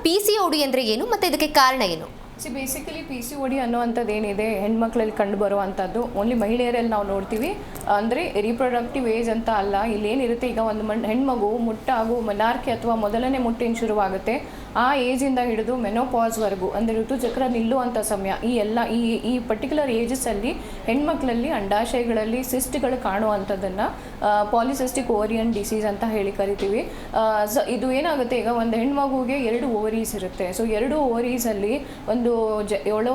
PCOD ಅಂದ್ರೆ ಏನು ಮತ್ತೆ ಇದಕ್ಕೆ ಕಾರಣ ಏನು? ಬೇಸಿಕಲಿ PCOD ಅನ್ನೋವಂಥದ್ದು ಏನಿದೆ ಹೆಣ್ಮಕ್ಳಲ್ಲಿ ಕಂಡು ಬರುವಂಥದ್ದು ಓನ್ಲಿ ಮಹಿಳೆಯರಲ್ಲಿ ನಾವು ನೋಡ್ತೀವಿ. ಅಂದರೆ ರಿಪ್ರೊಡಕ್ಟಿವ್ ಏಜ್ ಅಂತ ಅಲ್ಲ, ಇಲ್ಲೇನಿರುತ್ತೆ ಈಗ ಒಂದು ಹೆಣ್ಮಗು ಮುಟ್ಟಾಗು ಮನಾರ್ಕೆ ಅಥವಾ ಮೊದಲನೇ ಮುಟ್ಟಿನ ಶುರುವಾಗುತ್ತೆ. ಆ ಏಜಿಂದ ಹಿಡಿದು ಮೆನೋಪಾಸ್ವರೆಗೂ ಅಂದರೆ ಋತುಚಕ್ರ ನಿಲ್ಲುವಂಥ ಸಮಯ ಈ ಪರ್ಟಿಕ್ಯುಲರ್ ಏಜಸ್ಸಲ್ಲಿ ಹೆಣ್ಮಕ್ಳಲ್ಲಿ ಅಂಡಾಶಯಗಳಲ್ಲಿ ಸಿಸ್ಟ್ಗಳು ಕಾಣುವಂಥದ್ದನ್ನು ಪಾಲಿಸಿಸ್ಟಿಕ್ ಓವರಿಯನ್ ಡಿಸೀಸ್ ಅಂತ ಹೇಳಿ ಕರಿತೀವಿ. ಇದು ಏನಾಗುತ್ತೆ, ಈಗ ಒಂದು ಹೆಣ್ಮಗುಗೆ 2 ಓವರೀಸ್ ಇರುತ್ತೆ. ಸೊ 2 ಓವರೀಸಲ್ಲಿ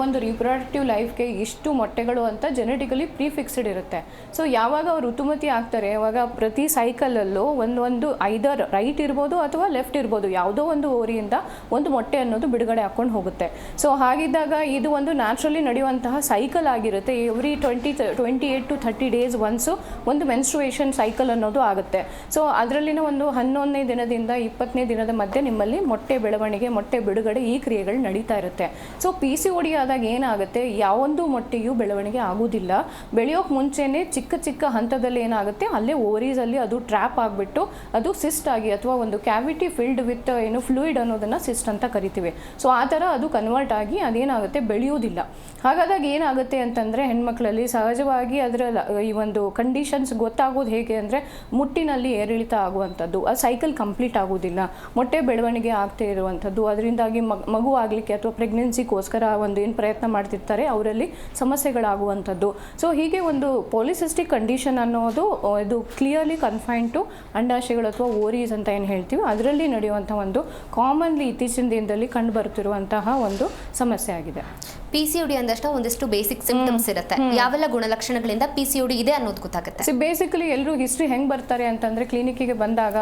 ಒಂದು ರಿಪ್ರೊಡಕ್ಟಿವ್ ಲೈಫ್ಗೆ ಇಷ್ಟು ಮೊಟ್ಟೆಗಳು ಅಂತ ಜೆನೆಟಿಕಲಿ ಪ್ರೀಫಿಕ್ಸ್ಡ್ ಇರುತ್ತೆ. ಸೊ ಯಾವಾಗ ಅವ್ರು ಋತುಮತಿ ಆಗ್ತಾರೆ ಅವಾಗ ಪ್ರತಿ ಸೈಕಲಲ್ಲೂ ಒಂದು ಐದರ್ ರೈಟ್ ಇರ್ಬೋದು ಅಥವಾ ಲೆಫ್ಟ್ ಇರ್ಬೋದು, ಯಾವುದೋ ಒಂದು ಓವರಿಯಿಂದ ಒಂದು ಮೊಟ್ಟೆ ಅನ್ನೋದು ಬಿಡುಗಡೆ ಹಾಕ್ಕೊಂಡು ಹೋಗುತ್ತೆ. ಸೊ ಹಾಗಿದ್ದಾಗ ಇದು ಒಂದು ನ್ಯಾಚುರಲಿ ನಡೆಯುವಂತಹ ಸೈಕಲ್ ಆಗಿರುತ್ತೆ. ಎವ್ರಿ 28 to 30 days ಒನ್ಸು ಒಂದು ಮೆನ್ಸ್ಟ್ರುಯೇಷನ್ ಸೈಕಲ್ ಅನ್ನೋದು ಆಗುತ್ತೆ. ಸೊ ಅದರಲ್ಲಿನ ಒಂದು 11ನೇ ದಿನದಿಂದ 20ನೇ ದಿನದ ಮಧ್ಯೆ ನಿಮ್ಮಲ್ಲಿ ಮೊಟ್ಟೆ ಬೆಳವಣಿಗೆ, ಮೊಟ್ಟೆ ಬಿಡುಗಡೆ ಈ ಕ್ರಿಯೆಗಳು ನಡೀತಾ ಇರುತ್ತೆ. ಸೊ PCOD ಆದಾಗ ಏನಾಗುತ್ತೆ, ಯಾವೊಂದು ಮೊಟ್ಟೆಯೂ ಬೆಳವಣಿಗೆ ಆಗೋದಿಲ್ಲ. ಬೆಳೆಯೋಕೆ ಮುಂಚೆನೇ ಚಿಕ್ಕ ಹಂತದಲ್ಲಿ ಏನಾಗುತ್ತೆ, ಅಲ್ಲೇ ಓವರೀಸಲ್ಲಿ ಅದು ಟ್ರ್ಯಾಪ್ ಆಗಿಬಿಟ್ಟು ಅದು ಸಿಸ್ಟ್ ಆಗಿ ಅಥವಾ ಒಂದು ಕ್ಯಾವಿಟಿ ಫಿಲ್ಡ್ ವಿತ್ ಫ್ಲೂಯಿಡ್ ಅನ್ನೋದನ್ನು ಸಿಸ್ಟ್ ಅಂತ ಕರಿತೀವಿ. ಸೊ ಆ ಥರ ಅದು ಕನ್ವರ್ಟ್ ಆಗಿ ಅದೇನಾಗುತ್ತೆ, ಬೆಳೆಯೋದಿಲ್ಲ. ಹಾಗಾದಾಗ ಏನಾಗುತ್ತೆ ಅಂತಂದರೆ ಹೆಣ್ಮಕ್ಳಲ್ಲಿ ಸಹಜವಾಗಿ ಅದರ ಈ ಒಂದು ಕಂಡೀಷನ್ಸ್ ಗೊತ್ತಾಗೋದು ಹೇಗೆ ಅಂದರೆ ಮುಟ್ಟಿನಲ್ಲಿ ಏರಿಳಿತ ಆಗುವಂಥದ್ದು, ಆ ಸೈಕಲ್ ಕಂಪ್ಲೀಟ್ ಆಗೋದಿಲ್ಲ, ಮೊಟ್ಟೆ ಬೆಳವಣಿಗೆ ಆಗ್ತಾ ಇರುವಂಥದ್ದು, ಅದರಿಂದಾಗಿ ಮಗು ಆಗಲಿಕ್ಕೆ ಅಥವಾ ಪ್ರೆಗ್ನೆನ್ಸಿಗೋಸ್ಕರ ಒಂದು ಏನು ಪ್ರಯತ್ನ ಮಾಡ್ತಿರ್ತಾರೆ ಅವರಲ್ಲಿ ಸಮಸ್ಯೆಗಳಾಗುವಂಥದ್ದು. ಸೊ ಹೀಗೆ ಒಂದು ಪಾಲಿಸಿಸ್ಟಿಕ್ ಕಂಡೀಷನ್ ಅನ್ನೋದು ಇದು ಕ್ಲಿಯರ್ಲಿ ಕನ್ಫೈನ್ಡ್ ಟು ಅಂಡಾಶಯಗಳು ಅಥವಾ ಓರೀಸ್ ಅಂತ ಏನು ಹೇಳ್ತೀವಿ, ಅದರಲ್ಲಿ ನಡೆಯುವಂಥ ಒಂದು ಕಾಮನ್ಲಿ ಇತ್ತೀಚಿನ ದಿನದಲ್ಲಿ ಕಂಡು ಬರುತ್ತಿರುವಂತಹ ಒಂದು ಸಮಸ್ಯೆ ಆಗಿದೆ. PCOD ಅಂದಷ್ಟು ಒಂದಿಷ್ಟು ಬೇಸಿಕ್ ಸಿಂಪ್ಟಮ್ಸ್ ಇರುತ್ತೆ. ಯಾವೆಲ್ಲ ಗುಣಲಕ್ಷಣಗಳಿಂದ PCOD ಇದೆ ಅನ್ನೋದು ಗೊತ್ತಾಗುತ್ತೆ. ಸೊ ಬೇಸಿಕಲಿ ಎಲ್ಲರೂ ಹಿಸ್ಟ್ರಿ ಹೆಂಗೆ ಬರ್ತಾರೆ ಅಂತಂದರೆ ಕ್ಲಿನಿಕ್ಕಿಗೆ ಬಂದಾಗ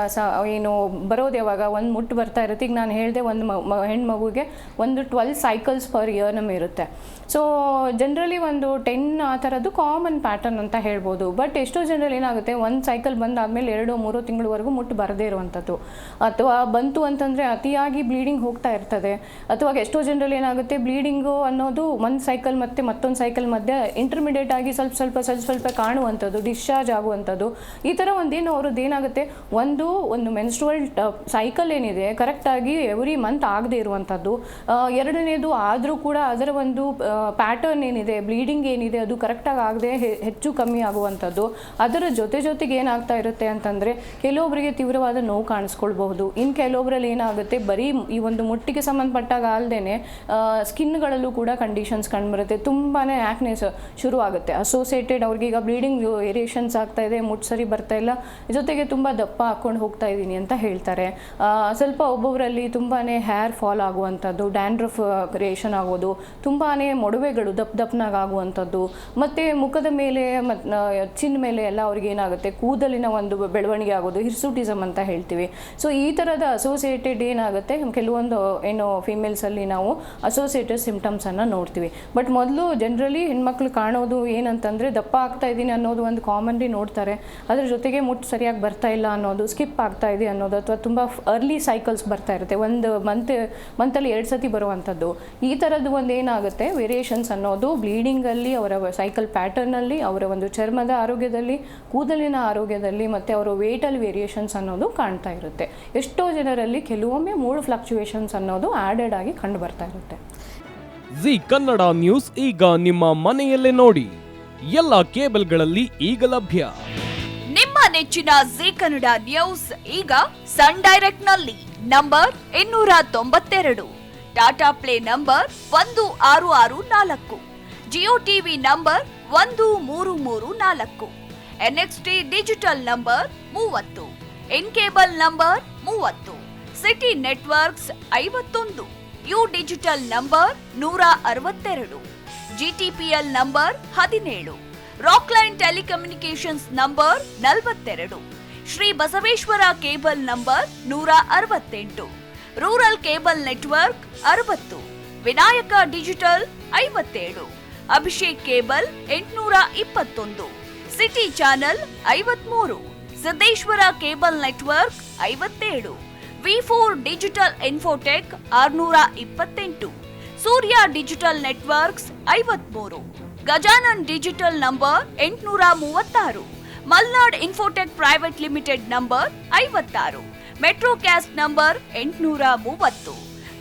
ಏನು ಬರೋದು ಯಾವಾಗ ಒಂದು ಮುಟ್ಟು ಬರ್ತಾ ಇರುತ್ತೆ. ಈಗ ನಾನು ಹೇಳಿದೆ ಒಂದು ಹೆಣ್ಮಗುಗೆ ಒಂದು 12 ಸೈಕಲ್ಸ್ ಪರ್ ಇಯರ್ ನಮಗೆ ಇರುತ್ತೆ. ಸೊ ಜನರಲಿ ಒಂದು 10 ಆ ಥರದ್ದು ಕಾಮನ್ ಪ್ಯಾಟರ್ನ್ ಅಂತ ಹೇಳ್ಬೋದು. ಬಟ್ ಎಷ್ಟೋ ಜನರಲ್ಲಿ ಏನಾಗುತ್ತೆ, ಒಂದು ಸೈಕಲ್ ಬಂದಾದಮೇಲೆ 2-3 ತಿಂಗಳವರೆಗೂ ಮುಟ್ಟು ಬರದೇ ಇರುವಂಥದ್ದು, ಅಥವಾ ಬಂತು ಅಂತಂದರೆ ಅತಿಯಾಗಿ ಬ್ಲೀಡಿಂಗ್ ಹೋಗ್ತಾ ಇರ್ತದೆ. ಅಥವಾ ಎಷ್ಟೋ ಜನರಲ್ಲಿ ಏನಾಗುತ್ತೆ, ಬ್ಲೀಡಿಂಗು ಅನ್ನೋದು ಒಂದು ಸೈಕಲ್ ಮತ್ತು ಮತ್ತೊಂದು ಸೈಕಲ್ ಮಧ್ಯೆ ಇಂಟರ್ಮಿಡಿಯೇಟ್ ಆಗಿ ಸ್ವಲ್ಪ ಕಾಣುವಂಥದ್ದು, ಡಿಸ್ಚಾರ್ಜ್ ಆಗುವಂಥದ್ದು. ಈ ಥರ ಒಂದೇನು ಅವ್ರದ್ದು ಏನಾಗುತ್ತೆ, ಒಂದು ಮೆನ್ಸ್ಟ್ರುವಲ್ ಸೈಕಲ್ ಏನಿದೆ ಕರೆಕ್ಟಾಗಿ ಎವ್ರಿ ಮಂತ್ ಆಗದೆ ಇರುವಂಥದ್ದು. ಎರಡನೇದು ಆದರೂ ಕೂಡ ಅದರ ಒಂದು ಪ್ಯಾಟರ್ನ್ ಏನಿದೆ, ಬ್ಲೀಡಿಂಗ್ ಏನಿದೆ ಅದು ಕರೆಕ್ಟಾಗಿ ಆಗದೆ ಹೆಚ್ಚು ಕಮ್ಮಿ ಆಗುವಂಥದ್ದು. ಅದರ ಜೊತೆಗೆ ಏನಾಗ್ತಾ ಇರುತ್ತೆ ಅಂತಂದರೆ ಕೆಲವೊಬ್ಬರಿಗೆ ತೀವ್ರವಾದ ನೋವು ಕಾಣಿಸ್ಕೊಳ್ಬಹುದು. ಇನ್ನು ಕೆಲವೊಬ್ಬರಲ್ಲಿ ಏನಾಗುತ್ತೆ, ಬರೀ ಈ ಒಂದು ಮುಟ್ಟಿಗೆ ಸಂಬಂಧಪಟ್ಟಾಗ ಅಲ್ಲದೆ ಸ್ಕಿನ್ಗಳಲ್ಲೂ ಕೂಡ ಕಂಡೀಷನ್ಸ್ ಕಂಡುಬರುತ್ತೆ. ತುಂಬಾ ಆ್ಯಕ್ನೆಸ್ ಶುರು ಆಗುತ್ತೆ ಅಸೋಸಿಯೇಟೆಡ್. ಅವ್ರಿಗೀಗ ಬ್ಲೀಡಿಂಗ್ ವೇರಿಯೇಷನ್ಸ್ ಆಗ್ತಾ ಇದೆ, ಮುಟ್ಟು ಸರಿ ಬರ್ತಾ ಇಲ್ಲ, ಜೊತೆಗೆ ತುಂಬ ದಪ್ಪ ಹಾಕ್ಕೊಂಡು ಹೋಗ್ತಾ ಇದ್ದೀನಿ ಅಂತ ಹೇಳ್ತಾರೆ. ಸ್ವಲ್ಪ ಒಬ್ಬೊಬ್ಬರಲ್ಲಿ ತುಂಬಾ ಹೇರ್ ಫಾಲ್ ಆಗುವಂಥದ್ದು, ಡ್ಯಾಂಡ್ರಫ್ ಕ್ರಿಯೇಷನ್ ಆಗೋದು, ತುಂಬಾ ಮೊಡವೆಗಳು ದಪ್ಪನಾಗಿ ಆಗುವಂಥದ್ದು, ಮತ್ತು ಮುಖದ ಮೇಲೆ ಚಿನ್ನ ಮೇಲೆ ಎಲ್ಲ ಅವ್ರಿಗೆ ಏನಾಗುತ್ತೆ, ಕೂದಲಿನ ಒಂದು ಬೆಳವಣಿಗೆ ಆಗೋದು, ಹಿರ್ಸುಟಿಸಮ್ ಅಂತ ಹೇಳ್ತೀವಿ. ಸೊ ಈ ಥರದ ಅಸೋಸಿಯೇಟೆಡ್ ಏನಾಗುತ್ತೆ, ಕೆಲವೊಂದು ಏನು ಫಿಮೇಲ್ಸಲ್ಲಿ ನಾವು ಅಸೋಸಿಯೇಟೆಡ್ ಸಿಂಪ್ಟಮ್ಸನ್ನು ನೋಡ್ತೀವಿ. ಬಟ್ ಮೊದಲು ಜನರಲಿ ಹೆಣ್ಮಕ್ಳು ಕಾಣೋದು ಏನಂತಂದರೆ, ದಪ್ಪ ಆಗ್ತಾ ಇದ್ದೀನಿ ಅನ್ನೋದು ಒಂದು ಕಾಮನ್ಲಿ ನೋಡ್ತಾರೆ. ಅದ್ರ ಜೊತೆಗೆ ಮುಟ್ಟು ಸರಿಯಾಗಿ ಬರ್ತಾ ಇಲ್ಲ ಅನ್ನೋದು, ಸ್ಕಿಪ್ ಆಗ್ತಾ ಇದೆ ಅನ್ನೋದು, ಅಥವಾ ತುಂಬ ಅರ್ಲಿ ಸೈಕಲ್ಸ್ ಬರ್ತಾ ಇರುತ್ತೆ, ಒಂದು ಮಂತಲ್ಲಿ 2 ಸತಿ ಬರುವಂಥದ್ದು. ಈ ಥರದ್ದು ಒಂದು ಏನಾಗುತ್ತೆ ವೇರಿಯೇಷನ್ಸ್ ಅನ್ನೋದು ಬ್ಲೀಡಿಂಗಲ್ಲಿ, ಅವರ ಸೈಕಲ್ ಪ್ಯಾಟರ್ನಲ್ಲಿ, ಅವರ ಒಂದು ಚರ್ಮದ ಆರೋಗ್ಯದಲ್ಲಿ, ಕೂದಲಿನ ಆರೋಗ್ಯದಲ್ಲಿ, ಮತ್ತು ಅವರ ವೇಟಲ್ಲಿ ವೇರಿಯೇಷನ್ಸ್ ಅನ್ನೋದು ಕಾಣ್ತಾ ಇರುತ್ತೆ. ಎಷ್ಟೋ ಜನರಲ್ಲಿ ಕೆಲವೊಮ್ಮೆ ಮೂಡ್ ಫ್ಲಕ್ಚುಯೇಷನ್ಸ್ ಅನ್ನೋದು ಆ್ಯಡೆಡ್ ಆಗಿ ಕಂಡು ಬರ್ತಾ ಇರುತ್ತೆ. ಜಿ ಕನ್ನಡ ನ್ಯೂಸ್ ಈಗ ನಿಮ್ಮ ಮನೆಯಲ್ಲೇ ನೋಡಿ, ಎಲ್ಲ ಕೇಬಲ್ಗಳಲ್ಲಿ ಈಗ ಲಭ್ಯ. ನಿಮ್ಮ ನೆಚ್ಚಿನ ಜಿ ಕನ್ನಡ ನ್ಯೂಸ್ ಈಗ ಸನ್ ಡೈರೆಕ್ಟ್ ನಲ್ಲಿ number 292, Tata play number 1664, Jio TV number 1334, NXT digital number 30, in cable number 30, city networks 51, U digital number 162, GTPL number 17, Rockline telecommunications number 42, Shri Basaveshwara cable number 168, rural cable network 60, Vinayaka digital 57, Abhishek cable 821, city channel 53, Siddeshwara cable network 57, V4 digital Infotech 628, Surya digital networks 53, Gajanan digital number 836, Malnad infotech private limited number 56, metro cast number 830,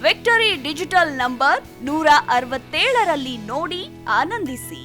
victory digital number 167ರಲ್ಲಿ ನೋಡಿ ಆನಂದಿಸಿ.